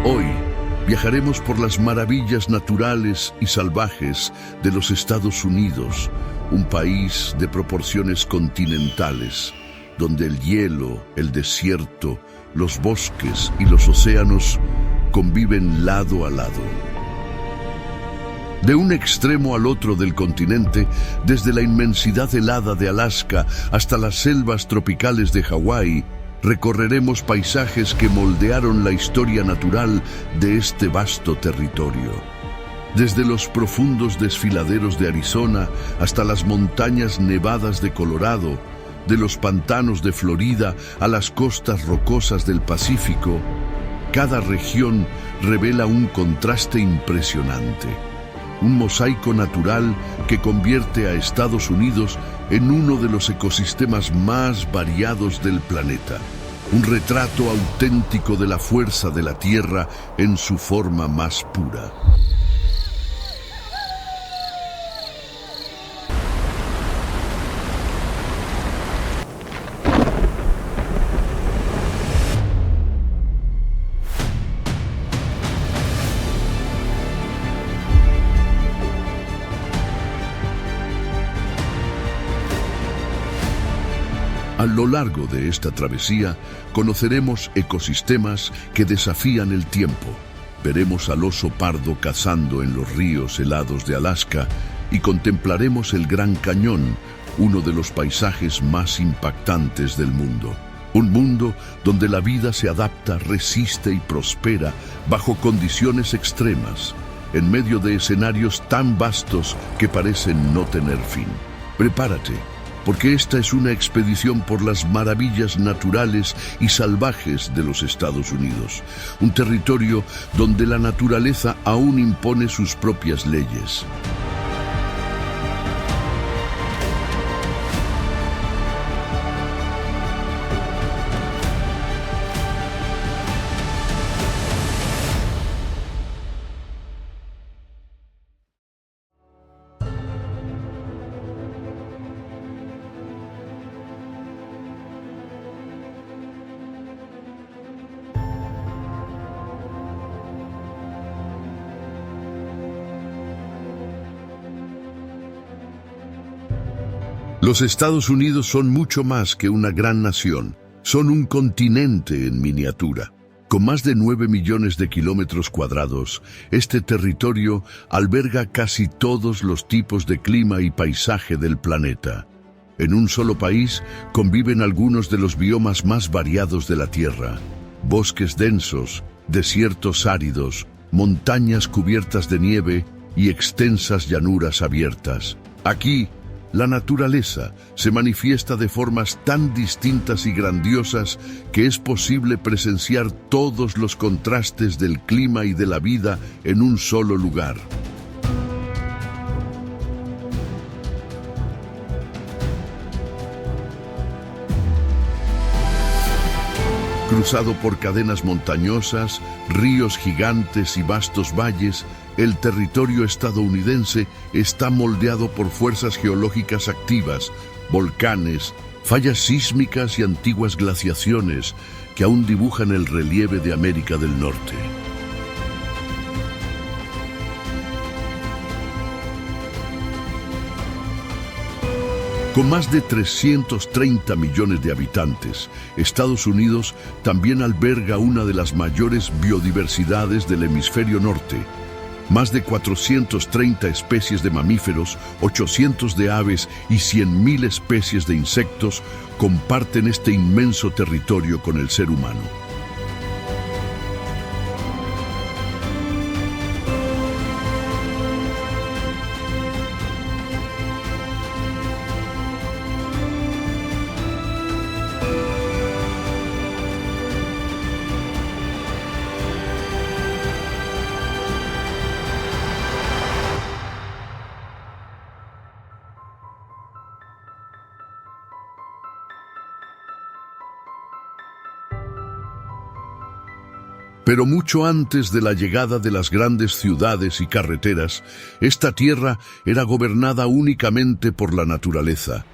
Hoy viajaremos por las maravillas naturales y salvajes de los Estados Unidos, un país de proporciones continentales, donde el hielo, el desierto, los bosques y los océanos conviven lado a lado. De un extremo al otro del continente, desde la inmensidad helada de Alaska hasta las selvas tropicales de Hawái, recorreremos paisajes que moldearon la historia natural de este vasto territorio. Desde los profundos desfiladeros de Arizona hasta las montañas nevadas de Colorado, de los pantanos de Florida a las costas rocosas del Pacífico, cada región revela un contraste impresionante. Un mosaico natural que convierte a Estados Unidos en uno de los ecosistemas más variados del planeta. Un retrato auténtico de la fuerza de la Tierra en su forma más pura. A lo largo de esta travesía, conoceremos ecosistemas que desafían el tiempo. Veremos al oso pardo cazando en los ríos helados de Alaska y contemplaremos el Gran Cañón, uno de los paisajes más impactantes del mundo. Un mundo donde la vida se adapta, resiste y prospera bajo condiciones extremas, en medio de escenarios tan vastos que parecen no tener fin. Prepárate, porque esta es una expedición por las maravillas naturales y salvajes de los Estados Unidos, un territorio donde la naturaleza aún impone sus propias leyes. Los Estados Unidos son mucho más que una gran nación. Son un continente en miniatura. Con más de 9 millones de kilómetros cuadrados, este territorio alberga casi todos los tipos de clima y paisaje del planeta. En un solo país conviven algunos de los biomas más variados de la Tierra: bosques densos, desiertos áridos, montañas cubiertas de nieve y extensas llanuras abiertas. Aquí, la naturaleza se manifiesta de formas tan distintas y grandiosas que es posible presenciar todos los contrastes del clima y de la vida en un solo lugar. Cruzado por cadenas montañosas, ríos gigantes y vastos valles, el territorio estadounidense está moldeado por fuerzas geológicas activas, volcanes, fallas sísmicas y antiguas glaciaciones que aún dibujan el relieve de América del Norte. Con más de 330 millones de habitantes, Estados Unidos también alberga una de las mayores biodiversidades del hemisferio norte. Más de 430 especies de mamíferos, 800 de aves y 100.000 especies de insectos comparten este inmenso territorio con el ser humano. Pero mucho antes de la llegada de las grandes ciudades y carreteras, esta tierra era gobernada únicamente por la naturaleza.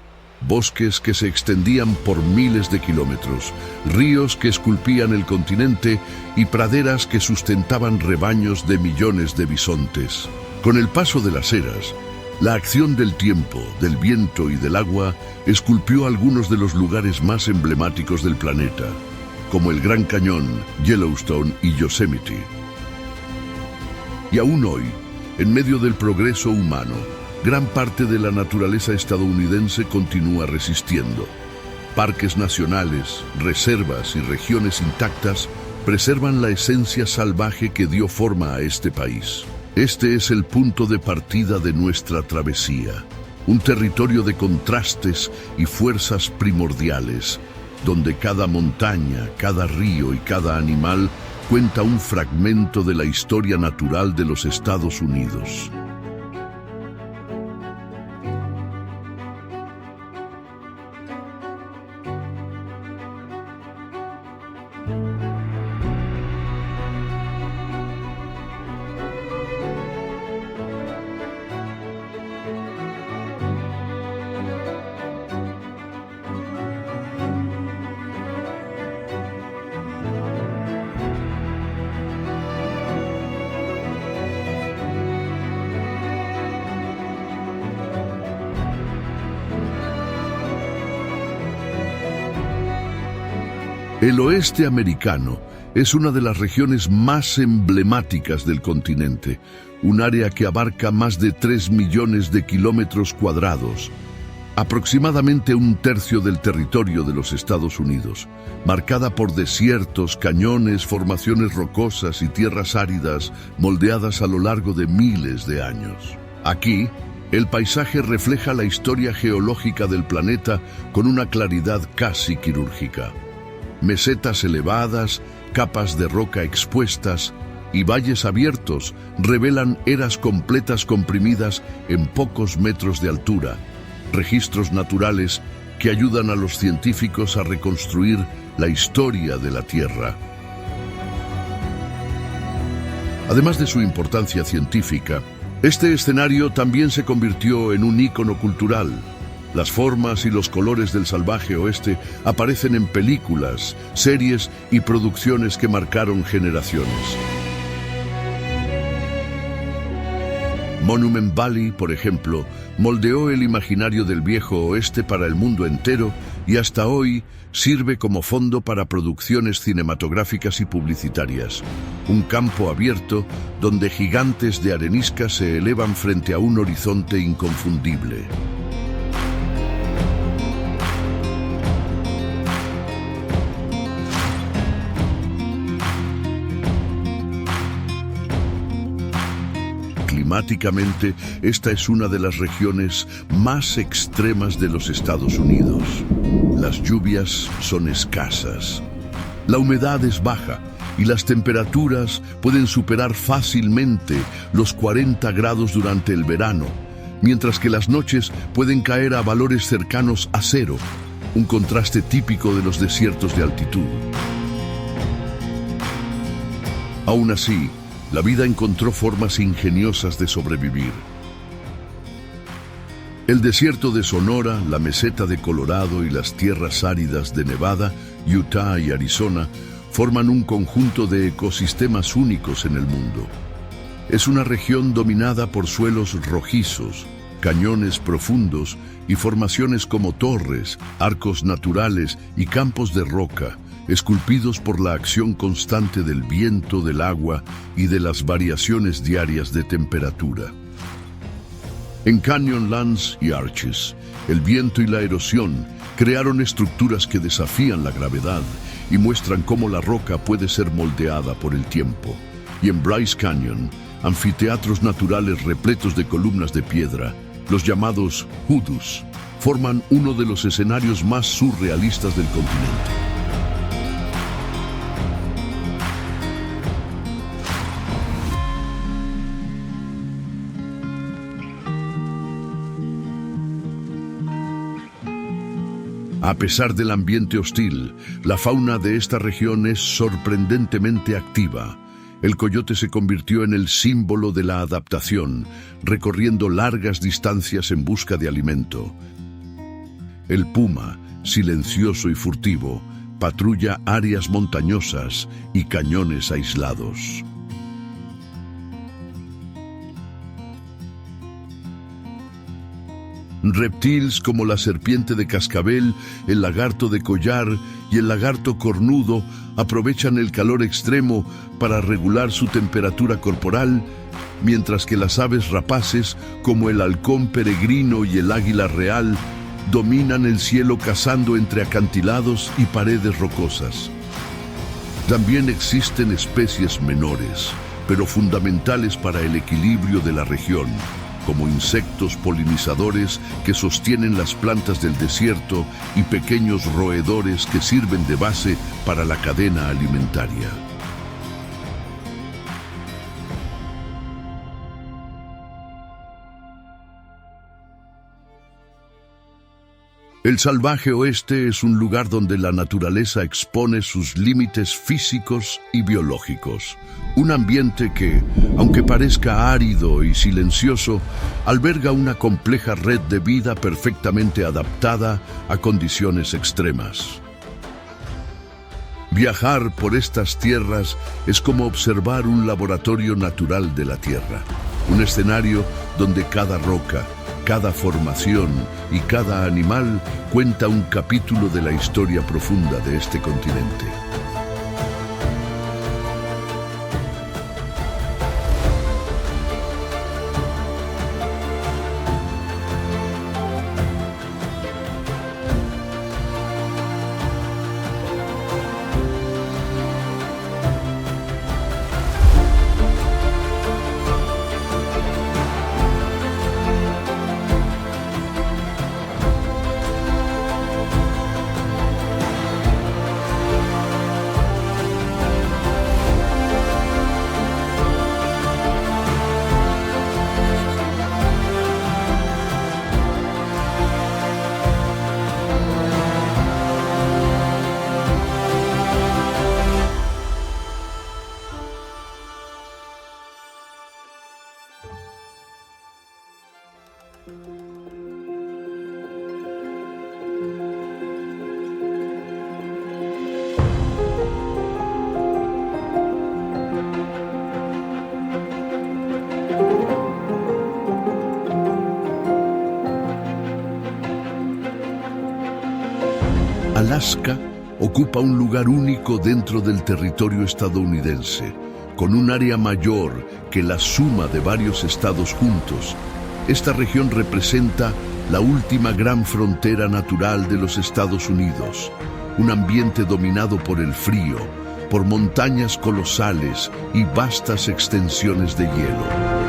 bosques que se extendían por miles de kilómetros, ríos que esculpían el continente y praderas que sustentaban rebaños de millones de bisontes. Con el paso de las eras, la acción del tiempo, del viento y del agua esculpió algunos de los lugares más emblemáticos del planeta, como el Gran Cañón, Yellowstone y Yosemite. Y aún hoy, en medio del progreso humano, gran parte de la naturaleza estadounidense continúa resistiendo. Parques nacionales, reservas y regiones intactas preservan la esencia salvaje que dio forma a este país. Este es el punto de partida de nuestra travesía, un territorio de contrastes y fuerzas primordiales, donde cada montaña, cada río y cada animal cuenta un fragmento de la historia natural de los Estados Unidos. El oeste americano es una de las regiones más emblemáticas del continente, un área que abarca más de 3 millones de kilómetros cuadrados, aproximadamente un tercio del territorio de los Estados Unidos, marcada por desiertos, cañones, formaciones rocosas y tierras áridas moldeadas a lo largo de miles de años. Aquí, el paisaje refleja la historia geológica del planeta con una claridad casi quirúrgica. Mesetas elevadas, capas de roca expuestas y valles abiertos revelan eras completas comprimidas en pocos metros de altura, registros naturales que ayudan a los científicos a reconstruir la historia de la Tierra. Además de su importancia científica, este escenario también se convirtió en un ícono cultural. Las formas y los colores del salvaje oeste aparecen en películas, series y producciones que marcaron generaciones. Monument Valley, por ejemplo, moldeó el imaginario del viejo oeste para el mundo entero y hasta hoy sirve como fondo para producciones cinematográficas y publicitarias. Un campo abierto donde gigantes de arenisca se elevan frente a un horizonte inconfundible. Climáticamente, esta es una de las regiones más extremas de los Estados Unidos. Las lluvias son escasas. La humedad es baja y las temperaturas pueden superar fácilmente los 40 grados durante el verano, mientras que las noches pueden caer a valores cercanos a cero, un contraste típico de los desiertos de altitud. Aún así, la vida encontró formas ingeniosas de sobrevivir. El desierto de Sonora, la meseta de Colorado y las tierras áridas de Nevada, Utah y Arizona forman un conjunto de ecosistemas únicos en el mundo. Es una región dominada por suelos rojizos, cañones profundos y formaciones como torres, arcos naturales y campos de roca, esculpidos por la acción constante del viento, del agua y de las variaciones diarias de temperatura. En Canyonlands y Arches, el viento y la erosión crearon estructuras que desafían la gravedad y muestran cómo la roca puede ser moldeada por el tiempo. Y en Bryce Canyon, anfiteatros naturales repletos de columnas de piedra, los llamados hoodoos, forman uno de los escenarios más surrealistas del continente. A pesar del ambiente hostil, la fauna de esta región es sorprendentemente activa. El coyote se convirtió en el símbolo de la adaptación, recorriendo largas distancias en busca de alimento. El puma, silencioso y furtivo, patrulla áreas montañosas y cañones aislados. Reptiles como la serpiente de cascabel, el lagarto de collar y el lagarto cornudo aprovechan el calor extremo para regular su temperatura corporal, mientras que las aves rapaces como el halcón peregrino y el águila real dominan el cielo cazando entre acantilados y paredes rocosas. También existen especies menores, pero fundamentales para el equilibrio de la región, como insectos polinizadores que sostienen las plantas del desierto y pequeños roedores que sirven de base para la cadena alimentaria. El salvaje oeste es un lugar donde la naturaleza expone sus límites físicos y biológicos. Un ambiente que, aunque parezca árido y silencioso, alberga una compleja red de vida perfectamente adaptada a condiciones extremas. Viajar por estas tierras es como observar un laboratorio natural de la Tierra, un escenario donde cada roca, cada formación y cada animal cuenta un capítulo de la historia profunda de este continente. Alaska ocupa un lugar único dentro del territorio estadounidense, con un área mayor que la suma de varios estados juntos. Esta región representa la última gran frontera natural de los Estados Unidos, un ambiente dominado por el frío, por montañas colosales y vastas extensiones de hielo.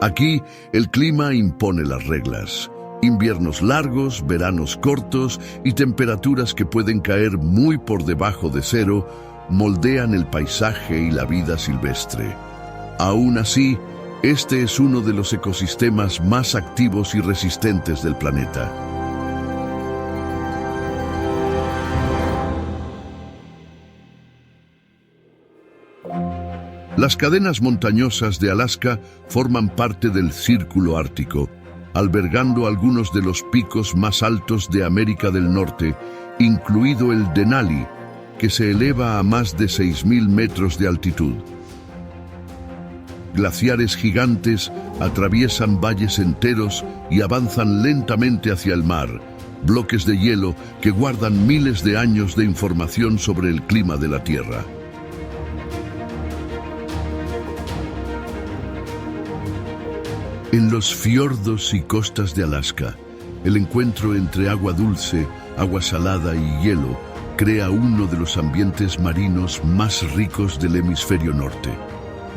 Aquí, el clima impone las reglas. Inviernos largos, veranos cortos y temperaturas que pueden caer muy por debajo de cero moldean el paisaje y la vida silvestre. Aún así, este es uno de los ecosistemas más activos y resistentes del planeta. Las cadenas montañosas de Alaska forman parte del Círculo Ártico, albergando algunos de los picos más altos de América del Norte, incluido el Denali, que se eleva a más de 6.000 metros de altitud. Glaciares gigantes atraviesan valles enteros y avanzan lentamente hacia el mar, bloques de hielo que guardan miles de años de información sobre el clima de la Tierra. En los fiordos y costas de Alaska, el encuentro entre agua dulce, agua salada y hielo crea uno de los ambientes marinos más ricos del hemisferio norte.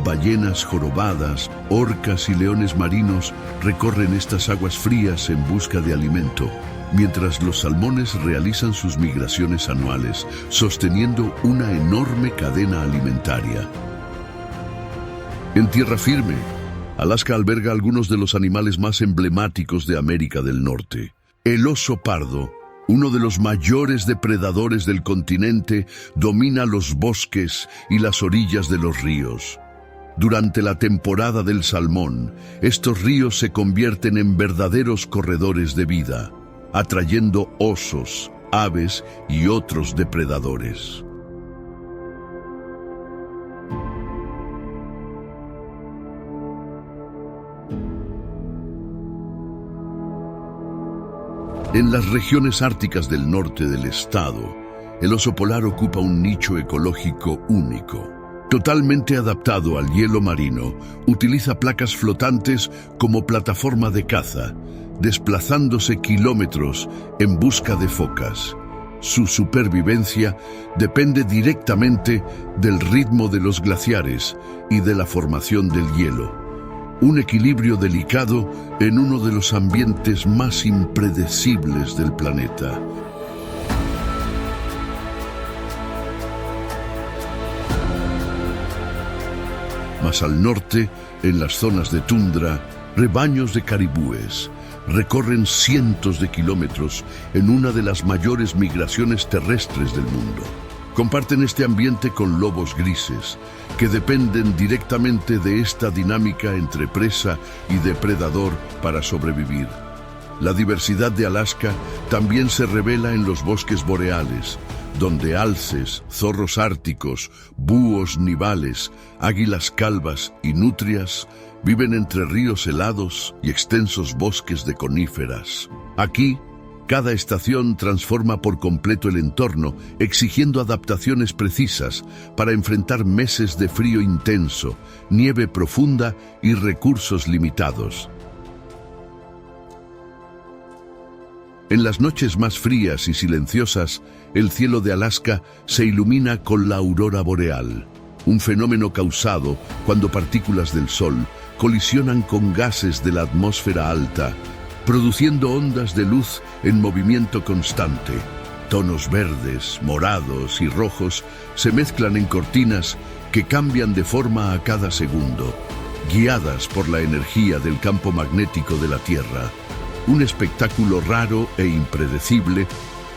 Ballenas jorobadas, orcas y leones marinos recorren estas aguas frías en busca de alimento, mientras los salmones realizan sus migraciones anuales, sosteniendo una enorme cadena alimentaria. En tierra firme, Alaska alberga algunos de los animales más emblemáticos de América del Norte. El oso pardo, Uno de los mayores depredadores del continente domina los bosques y las orillas de los ríos. Durante la temporada del salmón, estos ríos se convierten en verdaderos corredores de vida, atrayendo osos, aves y otros depredadores. En las regiones árticas del norte del estado, el oso polar ocupa un nicho ecológico único. Totalmente adaptado al hielo marino, utiliza placas flotantes como plataforma de caza, desplazándose kilómetros en busca de focas. Su supervivencia depende directamente del ritmo de los glaciares y de la formación del hielo. Un equilibrio delicado en uno de los ambientes más impredecibles del planeta. Más al norte, en las zonas de tundra, rebaños de caribúes recorren cientos de kilómetros en una de las mayores migraciones terrestres del mundo. Comparten este ambiente con lobos grises, que dependen directamente de esta dinámica entre presa y depredador para sobrevivir. La diversidad de Alaska también se revela en los bosques boreales, donde alces, zorros árticos, búhos nivales, águilas calvas y nutrias viven entre ríos helados y extensos bosques de coníferas. Aquí, cada estación transforma por completo el entorno, exigiendo adaptaciones precisas para enfrentar meses de frío intenso, nieve profunda y recursos limitados. En las noches más frías y silenciosas, el cielo de Alaska se ilumina con la aurora boreal, un fenómeno causado cuando partículas del Sol colisionan con gases de la atmósfera alta, produciendo ondas de luz en movimiento constante. Tonos verdes, morados y rojos se mezclan en cortinas que cambian de forma a cada segundo, guiadas por la energía del campo magnético de la Tierra. Un espectáculo raro e impredecible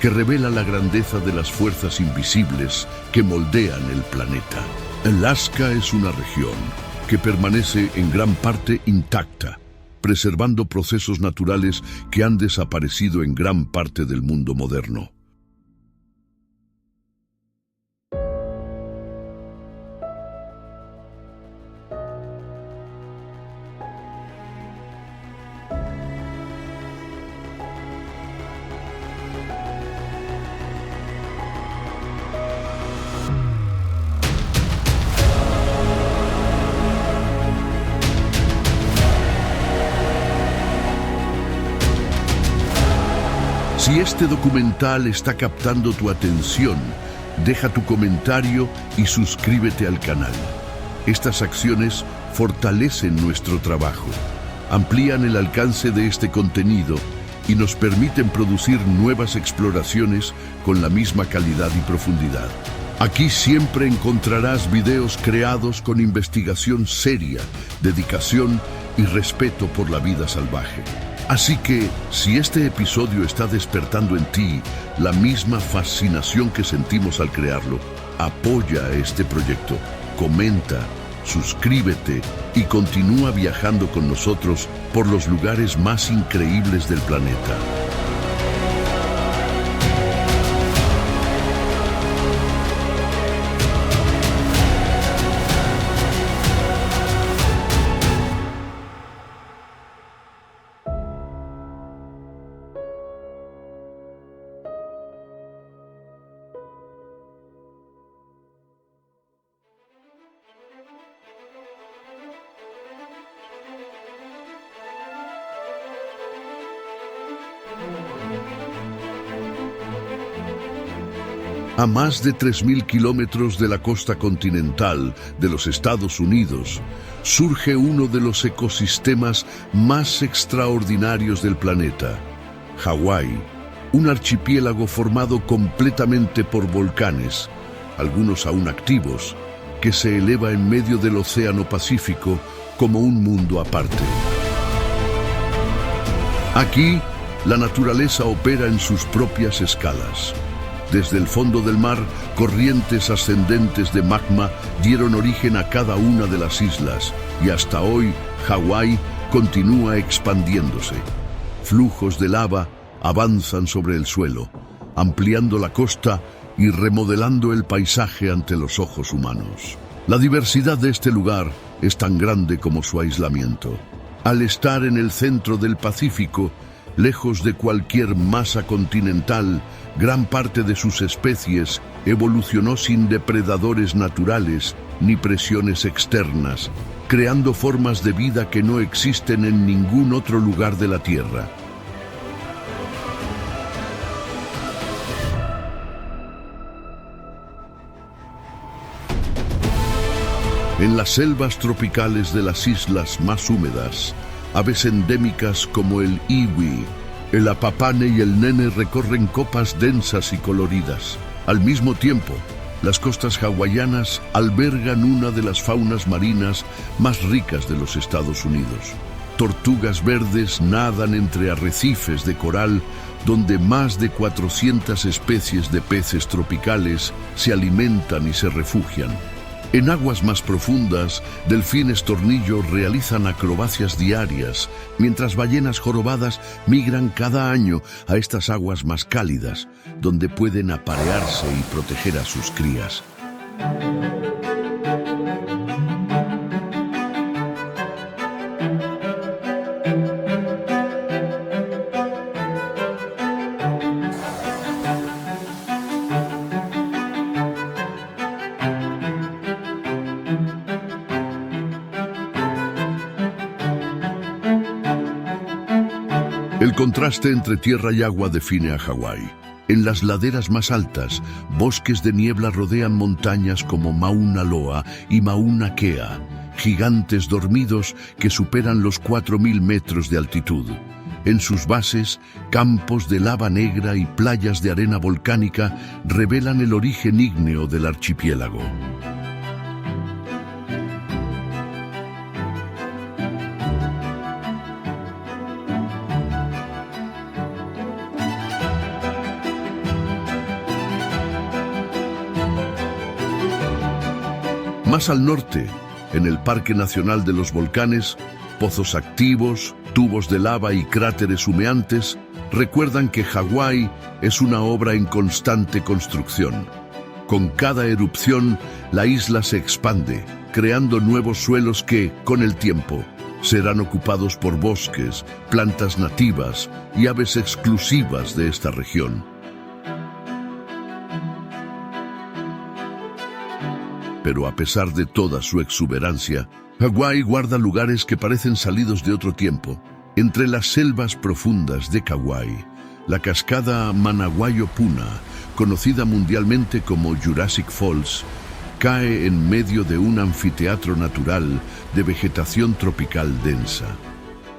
que revela la grandeza de las fuerzas invisibles que moldean el planeta. Alaska es una región que permanece en gran parte intacta, preservando procesos naturales que han desaparecido en gran parte del mundo moderno. Si este documental está captando tu atención, deja tu comentario y suscríbete al canal. Estas acciones fortalecen nuestro trabajo, amplían el alcance de este contenido y nos permiten producir nuevas exploraciones con la misma calidad y profundidad. Aquí siempre encontrarás videos creados con investigación seria, dedicación y respeto por la vida salvaje. Así que, si este episodio está despertando en ti la misma fascinación que sentimos al crearlo, apoya este proyecto, comenta, suscríbete y continúa viajando con nosotros por los lugares más increíbles del planeta. A más de 3.000 kilómetros de la costa continental de los Estados Unidos, surge uno de los ecosistemas más extraordinarios del planeta, Hawái, un archipiélago formado completamente por volcanes, algunos aún activos, que se eleva en medio del Océano Pacífico como un mundo aparte. Aquí, La naturaleza opera en sus propias escalas. Desde el fondo del mar, corrientes ascendentes de magma dieron origen a cada una de las islas, y hasta hoy, Hawái continúa expandiéndose. Flujos de lava avanzan sobre el suelo, ampliando la costa y remodelando el paisaje ante los ojos humanos. La diversidad de este lugar es tan grande como su aislamiento. Al estar en el centro del Pacífico, lejos de cualquier masa continental, gran parte de sus especies evolucionó sin depredadores naturales ni presiones externas, creando formas de vida que no existen en ningún otro lugar de la Tierra. En las selvas tropicales de las islas más húmedas, aves endémicas como el iwi, el apapane y el nene recorren copas densas y coloridas. Al mismo tiempo, las costas hawaianas albergan una de las faunas marinas más ricas de los Estados Unidos. Tortugas verdes nadan entre arrecifes de coral donde más de 400 especies de peces tropicales se alimentan y se refugian. En aguas más profundas, delfines tornillo realizan acrobacias diarias, mientras ballenas jorobadas migran cada año a estas aguas más cálidas, donde pueden aparearse y proteger a sus crías. El contraste entre tierra y agua define a Hawái. En las laderas más altas, bosques de niebla rodean montañas como Mauna Loa y Mauna Kea, gigantes dormidos que superan los 4.000 metros de altitud. En sus bases, campos de lava negra y playas de arena volcánica revelan el origen ígneo del archipiélago. Más al norte, en el Parque Nacional de los Volcanes, pozos activos, tubos de lava y cráteres humeantes recuerdan que Hawái es una obra en constante construcción. Con cada erupción, la isla se expande, creando nuevos suelos que, con el tiempo, serán ocupados por bosques, plantas nativas y aves exclusivas de esta región. Pero a pesar de toda su exuberancia, Hawái guarda lugares que parecen salidos de otro tiempo. Entre las selvas profundas de Kauai, la cascada Managuayo-Puna, conocida mundialmente como Jurassic Falls, cae en medio de un anfiteatro natural de vegetación tropical densa.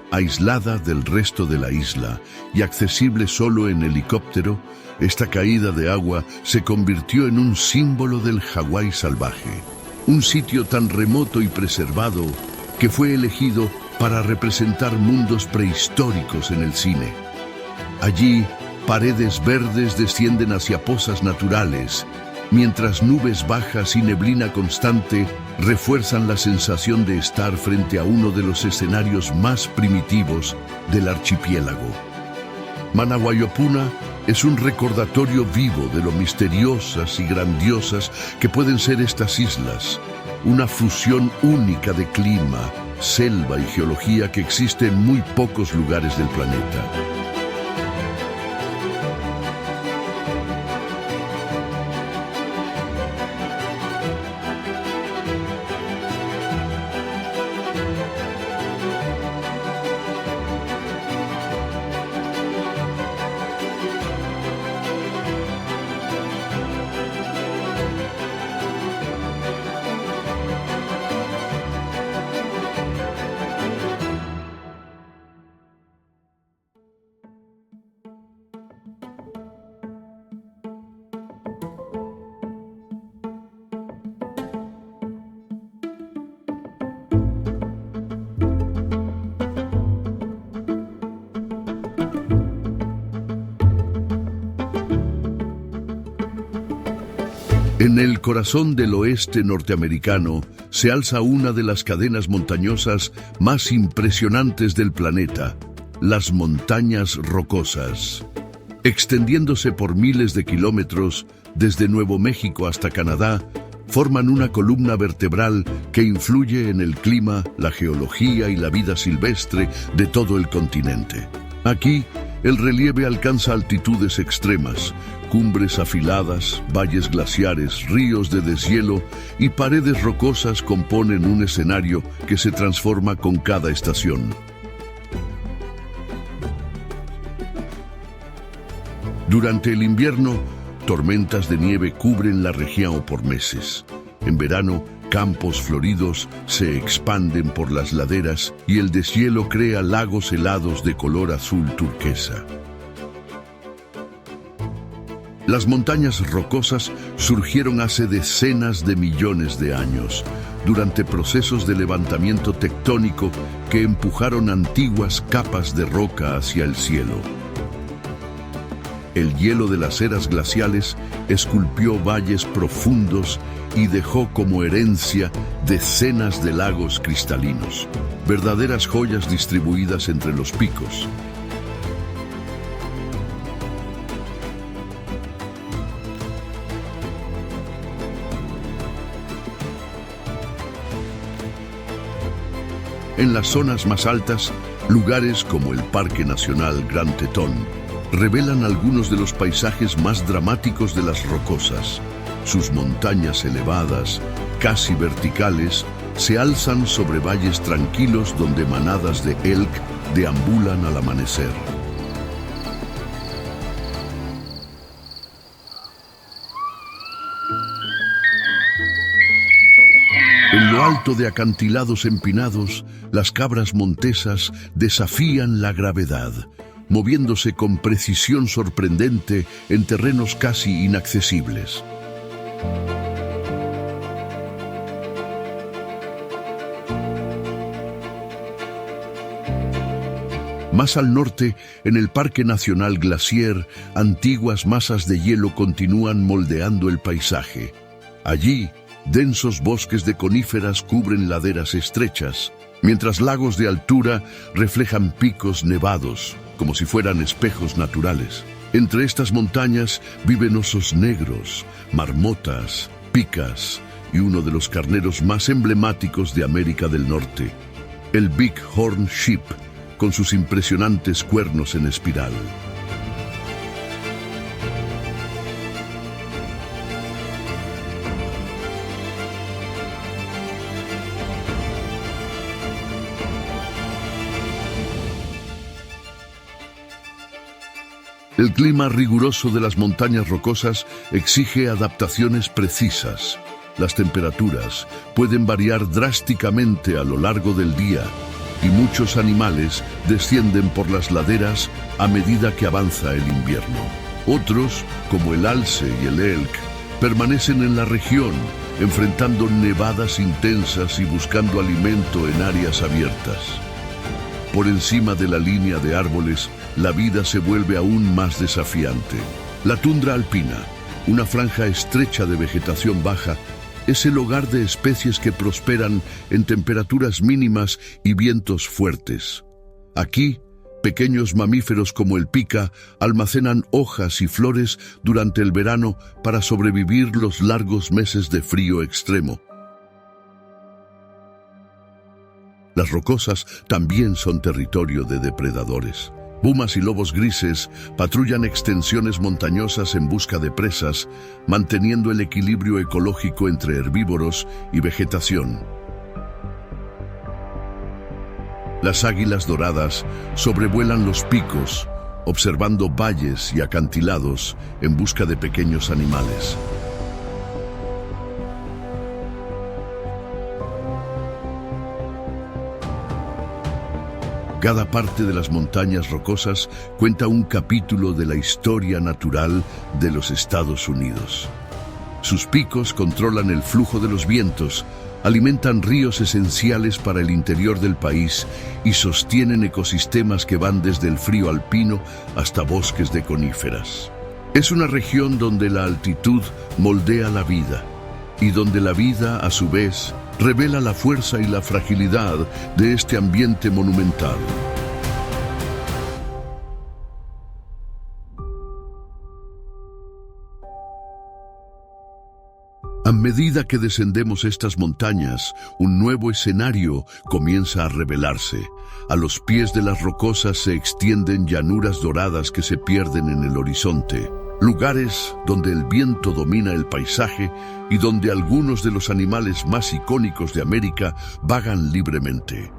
Aislada del resto de la isla y accesible solo en helicóptero, esta caída de agua se convirtió en un símbolo del Hawái salvaje, un sitio tan remoto y preservado que fue elegido para representar mundos prehistóricos en el cine. Allí, paredes verdes descienden hacia pozas naturales, mientras nubes bajas y neblina constante refuerzan la sensación de estar frente a uno de los escenarios más primitivos del archipiélago. Managuayo-Puna es un recordatorio vivo de lo misteriosas y grandiosas que pueden ser estas islas, una fusión única de clima, selva y geología que existe en muy pocos lugares del planeta. En el corazón del oeste norteamericano se alza una de las cadenas montañosas más impresionantes del planeta, las montañas rocosas. Extendiéndose por miles de kilómetros, desde Nuevo México hasta Canadá, forman una columna vertebral que influye en el clima, la geología y la vida silvestre de todo el continente. Aquí, el relieve alcanza altitudes extremas, cumbres afiladas, valles glaciares, ríos de deshielo y paredes rocosas componen un escenario que se transforma con cada estación. Durante el invierno, tormentas de nieve cubren la región por meses. En verano, campos floridos se expanden por las laderas y el deshielo crea lagos helados de color azul turquesa. Las montañas rocosas surgieron hace decenas de millones de años, durante procesos de levantamiento tectónico que empujaron antiguas capas de roca hacia el cielo. El hielo de las eras glaciales esculpió valles profundos y dejó como herencia decenas de lagos cristalinos, verdaderas joyas distribuidas entre los picos. En las zonas más altas, lugares como el Parque Nacional Gran Tetón revelan algunos de los paisajes más dramáticos de las rocosas. Sus montañas elevadas, casi verticales, se alzan sobre valles tranquilos donde manadas de elk deambulan al amanecer. En lo alto de acantilados empinados, las cabras montesas desafían la gravedad, moviéndose con precisión sorprendente en terrenos casi inaccesibles. Más al norte, en el Parque Nacional Glacier, antiguas masas de hielo continúan moldeando el paisaje. Allí, densos bosques de coníferas cubren laderas estrechas, mientras lagos de altura reflejan picos nevados, como si fueran espejos naturales. Entre estas montañas viven osos negros, marmotas, picas y uno de los carneros más emblemáticos de América del Norte, el Bighorn Sheep, con sus impresionantes cuernos en espiral. El clima riguroso de las montañas rocosas exige adaptaciones precisas. Las temperaturas pueden variar drásticamente a lo largo del día y muchos animales descienden por las laderas a medida que avanza el invierno. Otros, como el alce y el elk, permanecen en la región, enfrentando nevadas intensas y buscando alimento en áreas abiertas. Por encima de la línea de árboles, la vida se vuelve aún más desafiante. La tundra alpina, una franja estrecha de vegetación baja, es el hogar de especies que prosperan en temperaturas mínimas y vientos fuertes. Aquí, pequeños mamíferos como el pica almacenan hojas y flores durante el verano para sobrevivir los largos meses de frío extremo. Las rocosas también son territorio de depredadores. Pumas y lobos grises patrullan extensiones montañosas en busca de presas, manteniendo el equilibrio ecológico entre herbívoros y vegetación. Las águilas doradas sobrevuelan los picos, observando valles y acantilados en busca de pequeños animales. Cada parte de las montañas rocosas cuenta un capítulo de la historia natural de los Estados Unidos. Sus picos controlan el flujo de los vientos, alimentan ríos esenciales para el interior del país y sostienen ecosistemas que van desde el frío alpino hasta bosques de coníferas. Es una región donde la altitud moldea la vida y donde la vida, a su vez, revela la fuerza y la fragilidad de este ambiente monumental. A medida que descendemos estas montañas, un nuevo escenario comienza a revelarse. A los pies de las rocosas se extienden llanuras doradas que se pierden en el horizonte. Lugares donde el viento domina el paisaje y donde algunos de los animales más icónicos de América vagan libremente.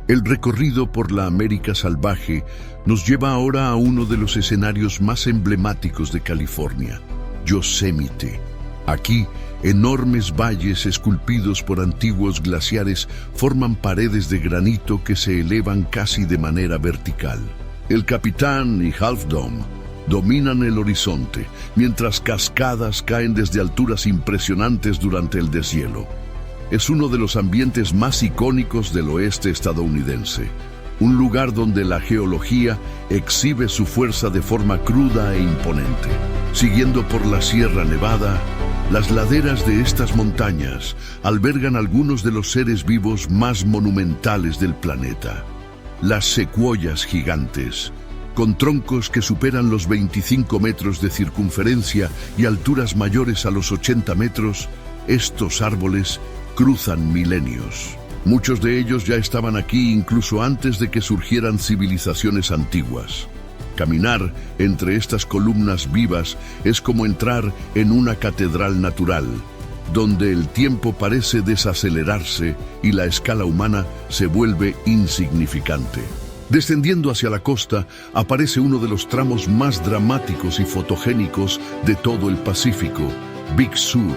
El recorrido por la América salvaje nos lleva ahora a uno de los escenarios más emblemáticos de California, Yosemite. Aquí, enormes valles esculpidos por antiguos glaciares forman paredes de granito que se elevan casi de manera vertical. El Capitán y Half Dome dominan el horizonte, mientras cascadas caen desde alturas impresionantes durante el deshielo. Es uno de los ambientes más icónicos del oeste estadounidense, un lugar donde la geología exhibe su fuerza de forma cruda e imponente. Siguiendo por la Sierra Nevada, las laderas de estas montañas albergan algunos de los seres vivos más monumentales del planeta. Las secuoyas gigantes, con troncos que superan los 25 metros de circunferencia y alturas mayores a los 80 metros, estos árboles cruzan milenios. Muchos de ellos ya estaban aquí incluso antes de que surgieran civilizaciones antiguas. Caminar entre estas columnas vivas es como entrar en una catedral natural, donde el tiempo parece desacelerarse y la escala humana se vuelve insignificante. Descendiendo hacia la costa, aparece uno de los tramos más dramáticos y fotogénicos de todo el Pacífico, Big Sur.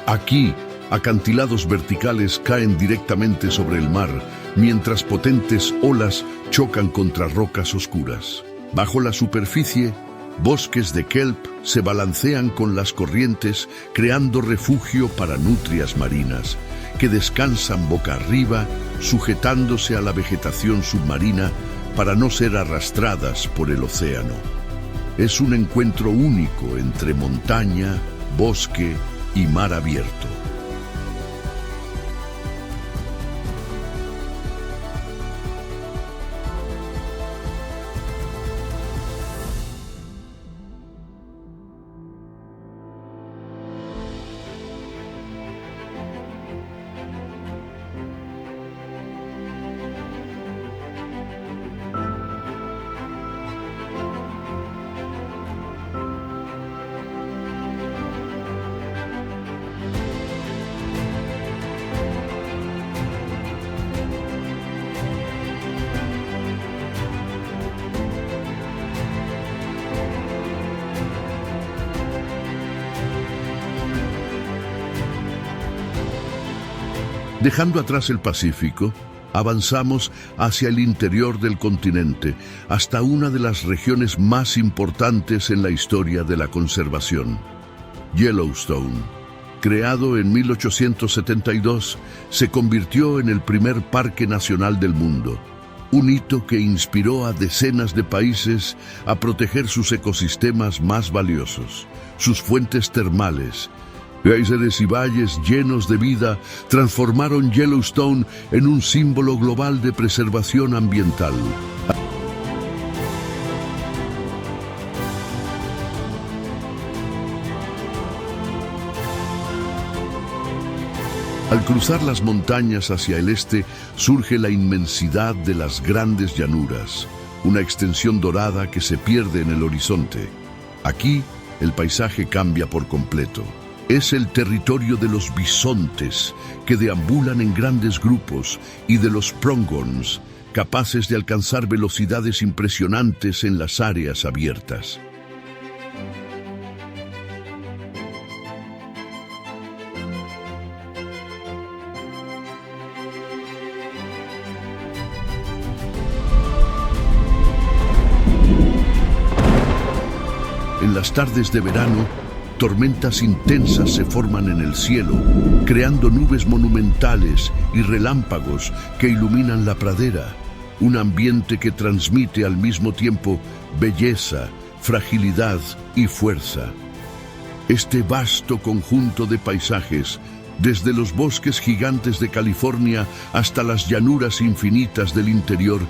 Aquí, acantilados verticales caen directamente sobre el mar, mientras potentes olas chocan contra rocas oscuras. Bajo la superficie, bosques de kelp se balancean con las corrientes, creando refugio para nutrias marinas, que descansan boca arriba, sujetándose a la vegetación submarina para no ser arrastradas por el océano. Es un encuentro único entre montaña, bosque y mar abierto. Dejando atrás el Pacífico, avanzamos hacia el interior del continente, hasta una de las regiones más importantes en la historia de la conservación, Yellowstone. Creado en 1872, se convirtió en el primer parque nacional del mundo, un hito que inspiró a decenas de países a proteger sus ecosistemas más valiosos, sus fuentes termales Géiseres y valles llenos de vida transformaron Yellowstone en un símbolo global de preservación ambiental. Al cruzar las montañas hacia el este, surge la inmensidad de las grandes llanuras, una extensión dorada que se pierde en el horizonte. Aquí, el paisaje cambia por completo. Es el territorio de los bisontes, que deambulan en grandes grupos, y de los pronghorns, capaces de alcanzar velocidades impresionantes en las áreas abiertas. En las tardes de verano, tormentas intensas se forman en el cielo, creando nubes monumentales y relámpagos que iluminan la pradera, un ambiente que transmite al mismo tiempo belleza, fragilidad y fuerza. Este vasto conjunto de paisajes, desde los bosques gigantes de California hasta las llanuras infinitas del interior,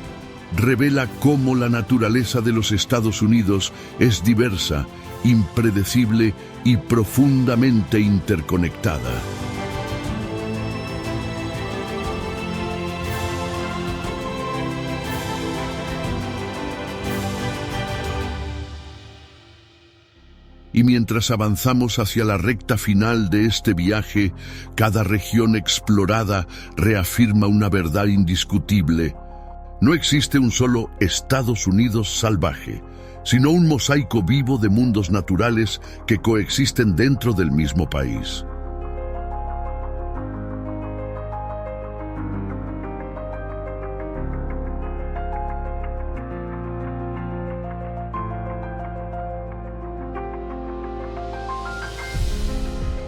revela cómo la naturaleza de los Estados Unidos es diversa, impredecible y profundamente interconectada. Y mientras avanzamos hacia la recta final de este viaje, cada región explorada reafirma una verdad indiscutible. No existe un solo Estados Unidos salvaje, sino un mosaico vivo de mundos naturales que coexisten dentro del mismo país.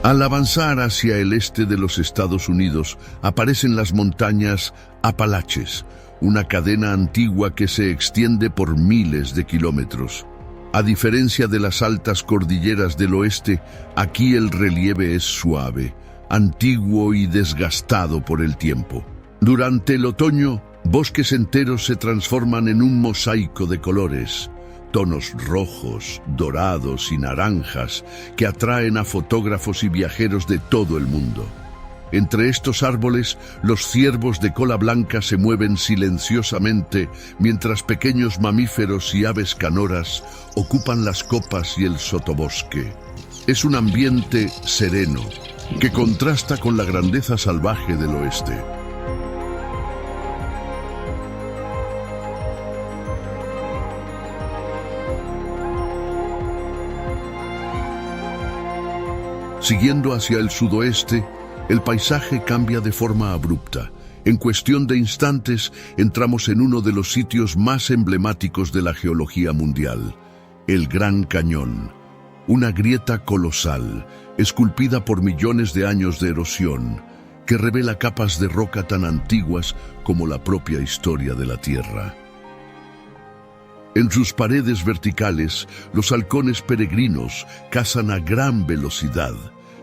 Al avanzar hacia el este de los Estados Unidos, aparecen las montañas Apalaches, una cadena antigua que se extiende por miles de kilómetros. A diferencia de las altas cordilleras del oeste, aquí el relieve es suave, antiguo y desgastado por el tiempo. Durante el otoño, bosques enteros se transforman en un mosaico de colores, tonos rojos, dorados y naranjas que atraen a fotógrafos y viajeros de todo el mundo. Entre estos árboles, los ciervos de cola blanca se mueven silenciosamente mientras pequeños mamíferos y aves canoras ocupan las copas y el sotobosque. Es un ambiente sereno que contrasta con la grandeza salvaje del oeste. Siguiendo hacia el sudoeste, el paisaje cambia de forma abrupta. En cuestión de instantes, entramos en uno de los sitios más emblemáticos de la geología mundial, el Gran Cañón, una grieta colosal, esculpida por millones de años de erosión, que revela capas de roca tan antiguas como la propia historia de la Tierra. En sus paredes verticales, los halcones peregrinos cazan a gran velocidad,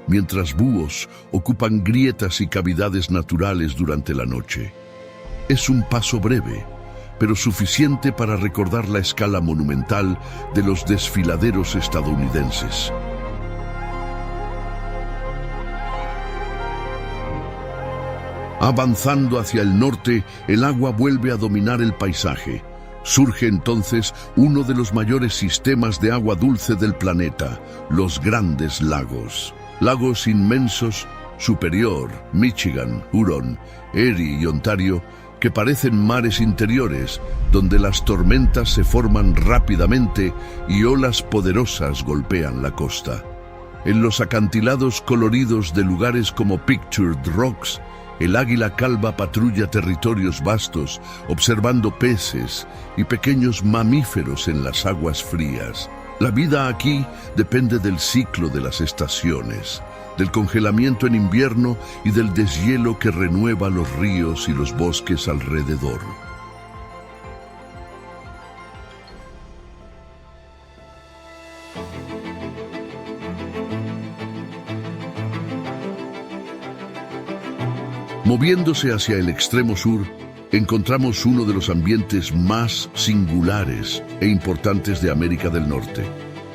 mientras búhos ocupan grietas y cavidades naturales durante la noche. Es un paso breve, pero suficiente para recordar la escala monumental de los desfiladeros estadounidenses. Avanzando hacia el norte, el agua vuelve a dominar el paisaje. Surge entonces uno de los mayores sistemas de agua dulce del planeta, los Grandes Lagos. Lagos inmensos, Superior, Michigan, Huron, Erie y Ontario, que parecen mares interiores, donde las tormentas se forman rápidamente y olas poderosas golpean la costa. En los acantilados coloridos de lugares como Pictured Rocks, el águila calva patrulla territorios vastos, observando peces y pequeños mamíferos en las aguas frías. La vida aquí depende del ciclo de las estaciones, del congelamiento en invierno y del deshielo que renueva los ríos y los bosques alrededor. Moviéndose hacia el extremo sur, encontramos uno de los ambientes más singulares e importantes de América del Norte,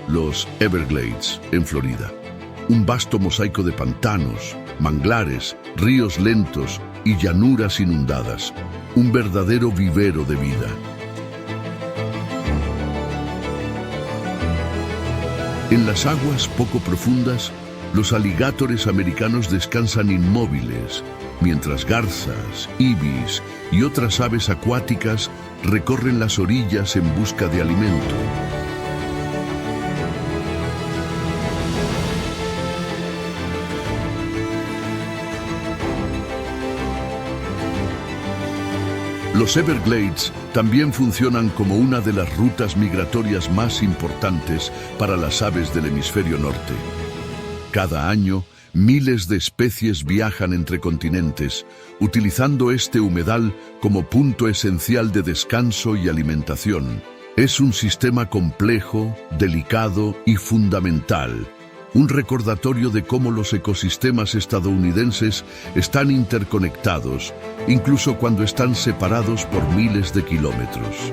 los Everglades, en Florida. Un vasto mosaico de pantanos, manglares, ríos lentos y llanuras inundadas. Un verdadero vivero de vida. En las aguas poco profundas, los alligátores americanos descansan inmóviles, mientras garzas, ibis y otras aves acuáticas recorren las orillas en busca de alimento. Los Everglades también funcionan como una de las rutas migratorias más importantes para las aves del hemisferio norte. Cada año, miles de especies viajan entre continentes, utilizando este humedal como punto esencial de descanso y alimentación. Es un sistema complejo, delicado y fundamental. Un recordatorio de cómo los ecosistemas estadounidenses están interconectados, incluso cuando están separados por miles de kilómetros.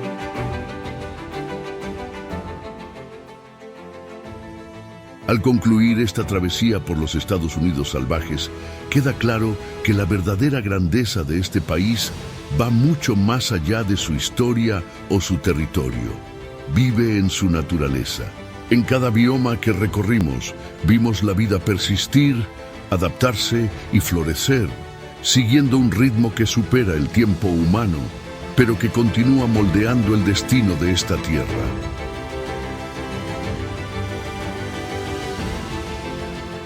Al concluir esta travesía por los Estados Unidos salvajes, queda claro que la verdadera grandeza de este país va mucho más allá de su historia o su territorio. Vive en su naturaleza. En cada bioma que recorrimos, vimos la vida persistir, adaptarse y florecer, siguiendo un ritmo que supera el tiempo humano, pero que continúa moldeando el destino de esta tierra.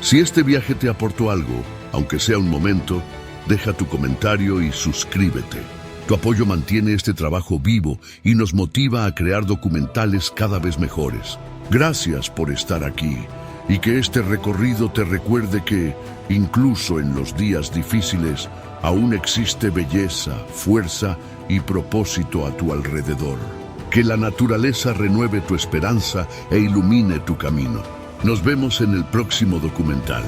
Si este viaje te aportó algo, aunque sea un momento, deja tu comentario y suscríbete. Tu apoyo mantiene este trabajo vivo y nos motiva a crear documentales cada vez mejores. Gracias por estar aquí y que este recorrido te recuerde que, incluso en los días difíciles, aún existe belleza, fuerza y propósito a tu alrededor. Que la naturaleza renueve tu esperanza e ilumine tu camino. Nos vemos en el próximo documental.